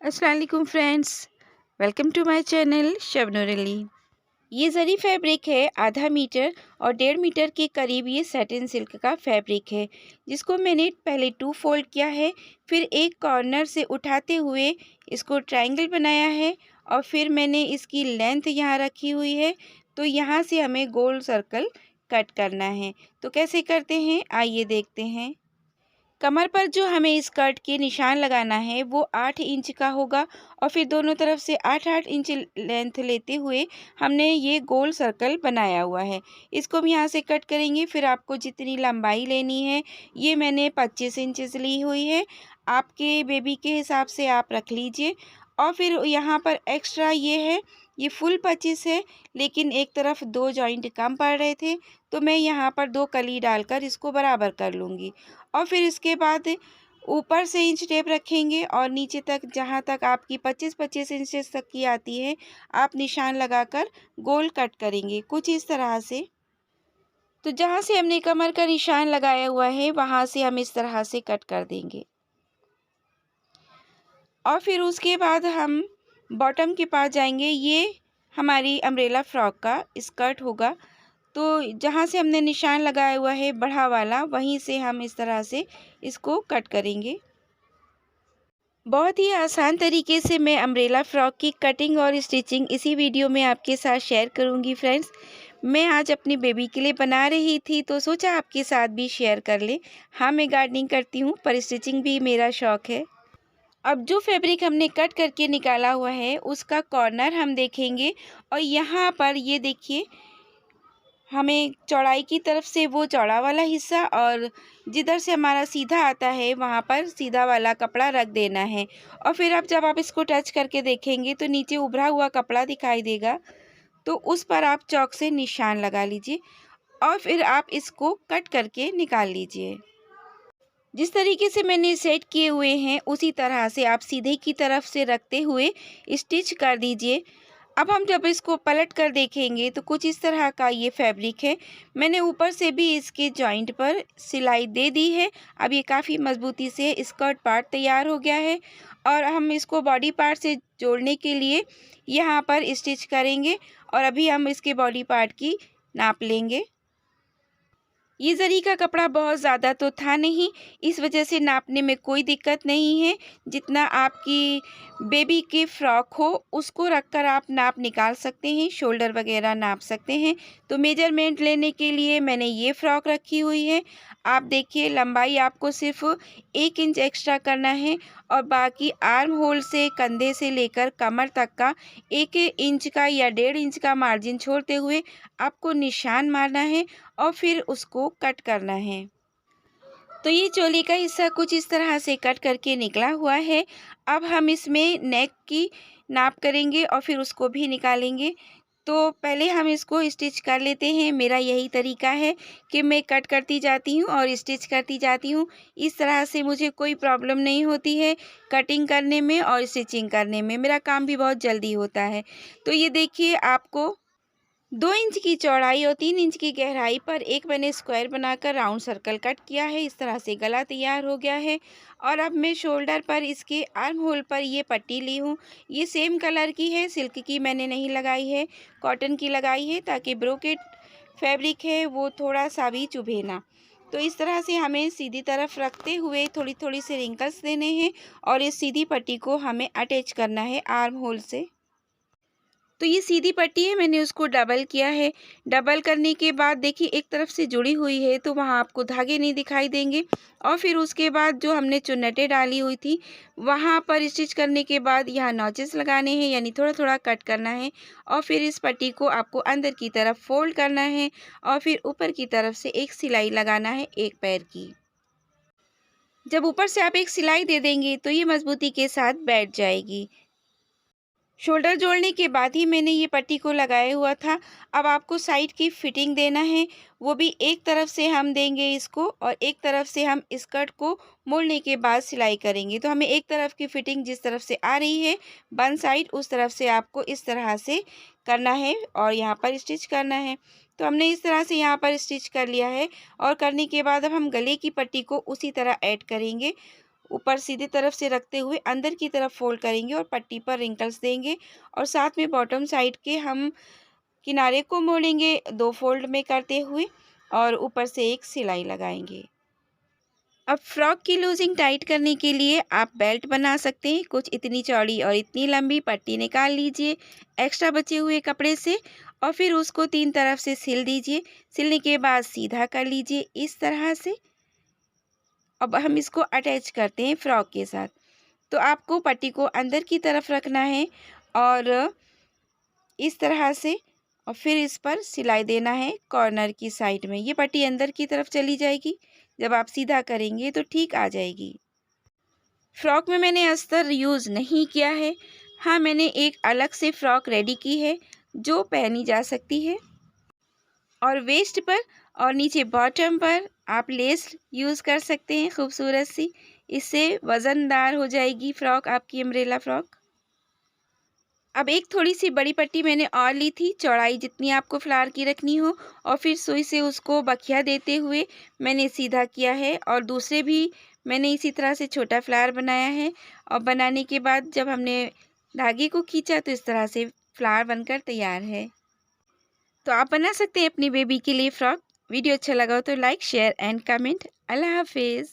अस्सलाम वालेकुम friends, welcome to my channel Shabnoor Ali. ये ज़री फैब्रिक है, आधा मीटर और 1.5 मीटर के करीब ये सैटिन सिल्क का फैब्रिक है, जिसको मैंने पहले 2 फोल्ड किया है, फिर एक कॉर्नर से उठाते हुए इसको ट्रायंगल बनाया है और फिर मैंने इसकी लेंथ यहाँ रखी हुई है। तो यहाँ से हमें गोल सर्कल कट करना है। तो कैसे करते हैं आइए देखते हैं। कमर पर जो हमें स्कर्ट के निशान लगाना है वो 8 इंच का होगा और फिर दोनों तरफ से 8-8 इंच लेंथ लेते हुए हमने ये गोल सर्कल बनाया हुआ है। इसको हम यहाँ से कट करेंगे। फिर आपको जितनी लंबाई लेनी है, ये मैंने 25 इंचेस ली हुई है। आपके बेबी के हिसाब से आप रख लीजिए। और फिर यहाँ पर एक्स्ट्रा ये है, ये फुल 25 है, लेकिन एक तरफ 2 जॉइंट कम पड़ रहे थे, तो मैं यहाँ पर 2 कली डालकर इसको बराबर कर लूँगी। और फिर इसके बाद ऊपर से इंच टेप रखेंगे और नीचे तक जहाँ तक आपकी 25-25 इंचेस तक की आती है, आप निशान लगाकर गोल कट करेंगे कुछ इस तरह से। तो जहाँ से हमने कमर का निशान लगाया हुआ है, वहाँ से हम इस तरह से कट कर देंगे। और फिर उसके बाद हम बॉटम के पास जाएंगे। ये हमारी अम्ब्रेला फ्रॉक का स्कर्ट होगा। तो जहाँ से हमने निशान लगाया हुआ है बढ़ा वाला, वहीं से हम इस तरह से इसको कट करेंगे। बहुत ही आसान तरीके से मैं अम्ब्रेला फ्रॉक की कटिंग और स्टिचिंग इसी वीडियो में आपके साथ शेयर करूंगी फ्रेंड्स। मैं आज अपनी बेबी के लिए बना रही थी तो सोचा आपके साथ भी शेयर कर ले। हाँ, मैं गार्डनिंग करती हूँ पर स्टिचिंग भी मेरा शौक़ है। अब जो फैब्रिक हमने कट करके निकाला हुआ है उसका कॉर्नर हम देखेंगे और यहाँ पर ये देखिए, हमें चौड़ाई की तरफ से वो चौड़ा वाला हिस्सा और जिधर से हमारा सीधा आता है वहाँ पर सीधा वाला कपड़ा रख देना है। और फिर अब जब आप इसको टच करके देखेंगे तो नीचे उभरा हुआ कपड़ा दिखाई देगा, तो उस पर आप चॉक से निशान लगा लीजिए और फिर आप इसको कट करके निकाल लीजिए। जिस तरीके से मैंने सेट किए हुए हैं उसी तरह से आप सीधे की तरफ से रखते हुए स्टिच कर दीजिए। अब हम जब इसको पलट कर देखेंगे तो कुछ इस तरह का ये फैब्रिक है। मैंने ऊपर से भी इसके जॉइंट पर सिलाई दे दी है। अब ये काफ़ी मज़बूती से स्कर्ट पार्ट तैयार हो गया है और हम इसको बॉडी पार्ट से जोड़ने के लिए यहाँ पर स्टिच करेंगे। और अभी हम इसके बॉडी पार्ट की नाप लेंगे। ये ज़री का कपड़ा बहुत ज़्यादा तो था नहीं, इस वजह से नापने में कोई दिक्कत नहीं है। जितना आपकी बेबी की फ़्रॉक हो उसको रखकर आप नाप निकाल सकते हैं, शोल्डर वगैरह नाप सकते हैं। तो मेजरमेंट लेने के लिए मैंने ये फ़्रॉक रखी हुई है। आप देखिए, लंबाई आपको सिर्फ 1 इंच एक्स्ट्रा करना है और बाकी आर्म होल से कंधे से लेकर कमर तक का 1 इंच का या 1.5 इंच का मार्जिन छोड़ते हुए आपको निशान मारना है और फिर उसको कट करना है। तो ये चोली का हिस्सा कुछ इस तरह से कट करके निकला हुआ है। अब हम इसमें नेक की नाप करेंगे और फिर उसको भी निकालेंगे। तो पहले हम इसको स्टिच कर लेते हैं। मेरा यही तरीका है कि मैं कट करती जाती हूँ और स्टिच करती जाती हूँ। इस तरह से मुझे कोई प्रॉब्लम नहीं होती है कटिंग करने में और स्टिचिंग करने में। मेरा काम भी बहुत जल्दी होता है। तो ये देखिए, आपको 2 इंच की चौड़ाई और 3 इंच की गहराई पर एक मैंने स्क्वायर बनाकर राउंड सर्कल कट किया है। इस तरह से गला तैयार हो गया है। और अब मैं शोल्डर पर इसके आर्म होल पर ये पट्टी ली हूँ। ये सेम कलर की है, सिल्क की मैंने नहीं लगाई है, कॉटन की लगाई है, ताकि ब्रोकेट फैब्रिक है वो थोड़ा सा भी चुभे ना। तो इस तरह से हमें सीधी तरफ रखते हुए थोड़ी थोड़ी से रिंकल्स देने हैं और इस सीधी पट्टी को हमें अटैच करना है आर्म होल से। तो ये सीधी पट्टी है, मैंने उसको डबल किया है। डबल करने के बाद देखिए, एक तरफ से जुड़ी हुई है तो वहाँ आपको धागे नहीं दिखाई देंगे। और फिर उसके बाद जो हमने चुन्नटें डाली हुई थी वहाँ पर स्टिच करने के बाद यहाँ नॉचेस लगाने हैं, यानी थोड़ा थोड़ा कट करना है। और फिर इस पट्टी को आपको अंदर की तरफ फोल्ड करना है और फिर ऊपर की तरफ से एक सिलाई लगाना है एक पैर की। जब ऊपर से आप एक सिलाई दे देंगे तो ये मजबूती के साथ बैठ जाएगी। शोल्डर जोड़ने के बाद ही मैंने ये पट्टी को लगाया हुआ था। अब आपको साइड की फिटिंग देना है, वो भी एक तरफ से हम देंगे इसको और एक तरफ से हम स्कर्ट को मोड़ने के बाद सिलाई करेंगे। तो हमें एक तरफ की फिटिंग जिस तरफ से आ रही है वन साइड, उस तरफ से आपको इस तरह से करना है और यहाँ पर स्टिच करना है। तो हमने इस तरह से यहाँ पर स्टिच कर लिया है और करने के बाद अब हम गले की पट्टी को उसी तरह ऐड करेंगे ऊपर सीधी तरफ से रखते हुए अंदर की तरफ फोल्ड करेंगे और पट्टी पर रिंकल्स देंगे और साथ में बॉटम साइड के हम किनारे को मोड़ेंगे 2 फोल्ड में करते हुए और ऊपर से एक सिलाई लगाएंगे। अब फ्रॉक की लूजिंग टाइट करने के लिए आप बेल्ट बना सकते हैं। कुछ इतनी चौड़ी और इतनी लंबी पट्टी निकाल लीजिए एक्स्ट्रा बचे हुए कपड़े से और फिर उसको 3 तरफ से सिल दीजिए। सिलने के बाद सीधा कर लीजिए इस तरह से। अब हम इसको अटैच करते हैं फ्रॉक के साथ। तो आपको पट्टी को अंदर की तरफ रखना है और इस तरह से और फिर इस पर सिलाई देना है कॉर्नर की साइड में। ये पट्टी अंदर की तरफ चली जाएगी, जब आप सीधा करेंगे तो ठीक आ जाएगी। फ्रॉक में मैंने अस्तर यूज़ नहीं किया है। हाँ, मैंने एक अलग से फ्रॉक रेडी की है जो पहनी जा सकती है और वेस्ट पर और नीचे बॉटम पर आप लेस यूज़ कर सकते हैं खूबसूरत सी। इससे वज़नदार हो जाएगी फ्रॉक, आपकी अम्ब्रेला फ्रॉक। अब एक थोड़ी सी बड़ी पट्टी मैंने और ली थी, चौड़ाई जितनी आपको फ्लावर की रखनी हो, और फिर सुई से उसको बखिया देते हुए मैंने सीधा किया है और दूसरे भी मैंने इसी तरह से छोटा फ्लावर बनाया है। और बनाने के बाद जब हमने धागे को खींचा तो इस तरह से फ्लावर बनकर तैयार है। तो आप बना सकते हैं अपनी बेबी के लिए फ्रॉक। वीडियो अच्छा लगा हो तो लाइक, शेयर एंड कमेंट। अल्लाह हाफिज़।